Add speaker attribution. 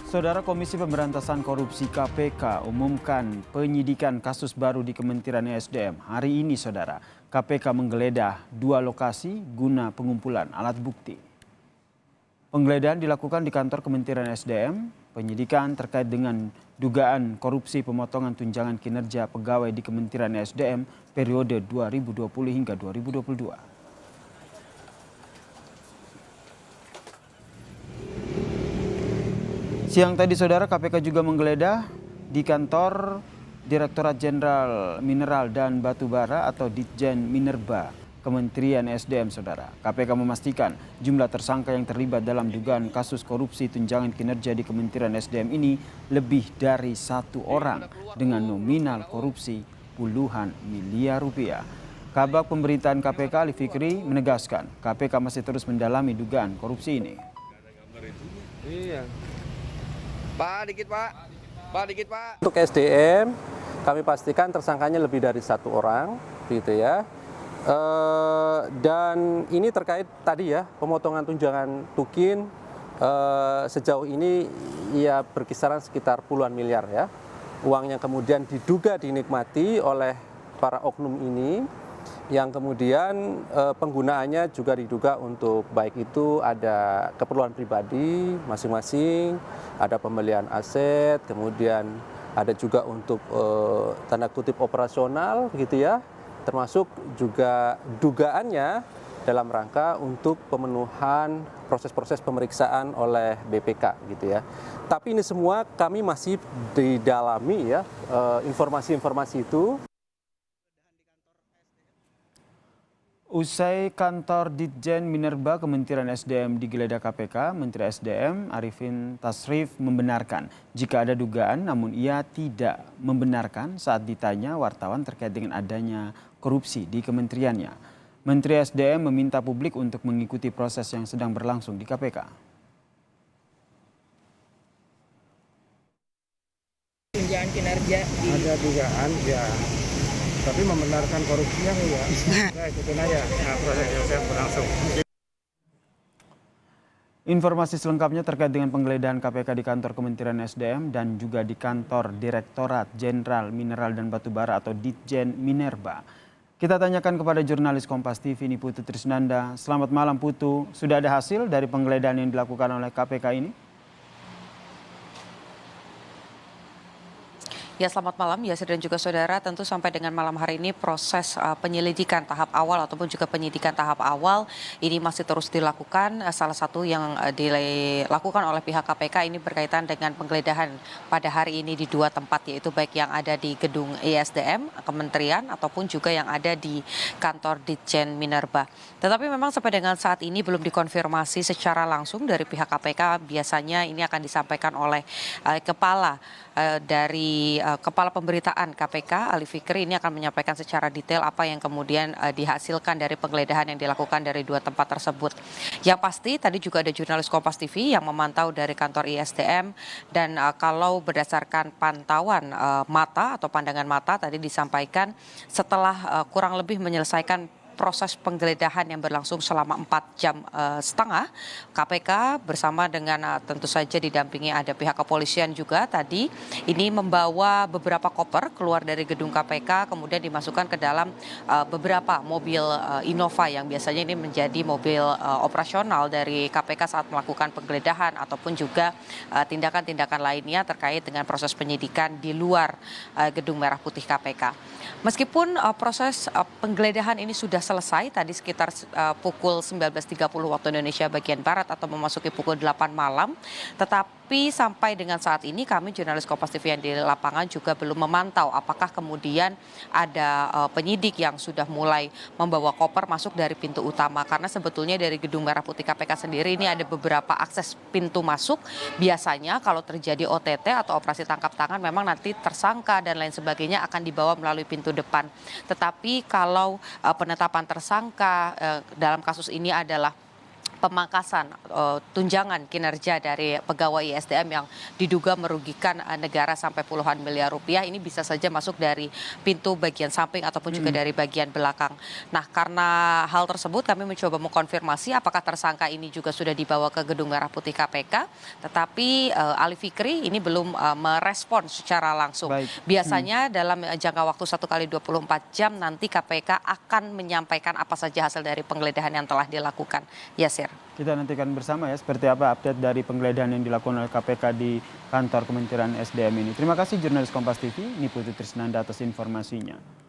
Speaker 1: Saudara Komisi Pemberantasan Korupsi KPK umumkan penyidikan kasus baru di Kementerian ESDM. Hari ini, Saudara, KPK menggeledah 2 lokasi guna pengumpulan alat bukti. Penggeledahan dilakukan di kantor Kementerian ESDM. Penyidikan terkait dengan dugaan korupsi pemotongan tunjangan kinerja pegawai di Kementerian ESDM periode 2020 hingga 2022. Siang tadi, Saudara, KPK juga menggeledah di kantor Direktorat Jenderal Mineral dan Batubara atau Ditjen Minerba Kementerian ESDM, Saudara. KPK memastikan jumlah tersangka yang terlibat dalam dugaan kasus korupsi tunjangan kinerja di Kementerian ESDM ini lebih dari 1 orang dengan nominal korupsi puluhan miliar rupiah. Kabag Pemberitaan KPK Ali Fikri menegaskan KPK masih terus mendalami dugaan korupsi ini.
Speaker 2: Iya. Pak, dikit Pak. Pak, dikit Pak.
Speaker 3: Untuk SDM, kami pastikan tersangkanya lebih dari 1 orang, gitu ya. Dan ini terkait tadi ya, pemotongan tunjangan tukin sejauh ini ya berkisaran sekitar puluhan miliar ya. Uang yang kemudian diduga dinikmati oleh para oknum ini, yang kemudian penggunaannya juga diduga untuk baik itu ada keperluan pribadi masing-masing, ada pembelian aset, kemudian ada juga untuk tanda kutip operasional gitu ya, termasuk juga dugaannya dalam rangka untuk pemenuhan proses-proses pemeriksaan oleh BPK gitu ya. Tapi ini semua kami masih didalami ya informasi-informasi itu.
Speaker 1: Usai kantor Ditjen Minerba Kementerian SDM digeledah KPK, Menteri SDM Arifin Tasrif membenarkan jika ada dugaan, namun ia tidak membenarkan saat ditanya wartawan terkait dengan adanya korupsi di kementeriannya. Menteri SDM meminta publik untuk mengikuti proses yang sedang berlangsung di KPK.
Speaker 4: Tunjangan kinerja
Speaker 5: ada dugaan ya, tapi membenarkan korupsinya ya. Saya ikutin aja proses yang berlangsung.
Speaker 1: Informasi selengkapnya terkait dengan penggeledahan KPK di kantor Kementerian SDM dan juga di kantor Direktorat Jenderal Mineral dan Batubara atau Ditjen Minerba. Kita tanyakan kepada jurnalis Kompas TV ini Putu Trisnanda. Selamat malam Putu, sudah ada hasil dari penggeledahan yang dilakukan oleh KPK ini?
Speaker 6: Ya, selamat malam Yasir dan juga saudara. Tentu sampai dengan malam hari ini proses penyelidikan tahap awal ataupun juga penyidikan tahap awal ini masih terus dilakukan. Salah satu yang dilakukan oleh pihak KPK ini berkaitan dengan penggeledahan pada hari ini di 2 tempat, yaitu baik yang ada di gedung ESDM Kementerian ataupun juga yang ada di kantor Ditjen Minerba. Tetapi memang sampai dengan saat ini belum dikonfirmasi secara langsung dari pihak KPK. Biasanya ini akan disampaikan oleh Kepala Pemberitaan KPK Ali Fikri ini akan menyampaikan secara detail apa yang kemudian dihasilkan dari penggeledahan yang dilakukan dari 2 tempat tersebut. Yang pasti tadi juga ada jurnalis Kompas TV yang memantau dari kantor ISDM dan kalau berdasarkan pantauan mata atau pandangan mata tadi disampaikan setelah kurang lebih menyelesaikan proses penggeledahan yang berlangsung selama 4 jam setengah, KPK bersama dengan tentu saja didampingi ada pihak kepolisian juga tadi ini membawa beberapa koper keluar dari gedung KPK, kemudian dimasukkan ke dalam beberapa mobil Innova yang biasanya ini menjadi mobil operasional dari KPK saat melakukan penggeledahan ataupun juga tindakan-tindakan lainnya terkait dengan proses penyidikan di luar gedung Merah Putih KPK. Meskipun proses penggeledahan ini sudah selesai tadi sekitar pukul 19.30 waktu Indonesia bagian Barat atau memasuki pukul 8 malam, tetapi sampai dengan saat ini kami jurnalis Kompas TV yang di lapangan juga belum memantau apakah kemudian ada penyidik yang sudah mulai membawa koper masuk dari pintu utama, karena sebetulnya dari gedung Merah Putih KPK sendiri ini ada beberapa akses pintu masuk. Biasanya kalau terjadi OTT atau operasi tangkap tangan memang nanti tersangka dan lain sebagainya akan dibawa melalui pintu depan. Tetapi kalau penetapan tersangka dalam kasus ini adalah pemangkasan tunjangan kinerja dari pegawai ISDM yang diduga merugikan negara sampai puluhan miliar rupiah ini bisa saja masuk dari pintu bagian samping ataupun juga dari bagian belakang. Nah, karena hal tersebut kami mencoba mengkonfirmasi apakah tersangka ini juga sudah dibawa ke Gedung Merah Putih KPK, tetapi Ali Fikri ini belum merespon secara langsung.
Speaker 1: Baik.
Speaker 6: Biasanya dalam jangka waktu 1 kali 24 jam nanti KPK akan menyampaikan apa saja hasil dari penggeledahan yang telah dilakukan. Yasir.
Speaker 1: Kita nantikan bersama ya seperti apa update dari penggeledahan yang dilakukan oleh KPK di kantor Kementerian SDM ini. Terima kasih jurnalis Kompas TV, Niputu Trisnanda atas informasinya.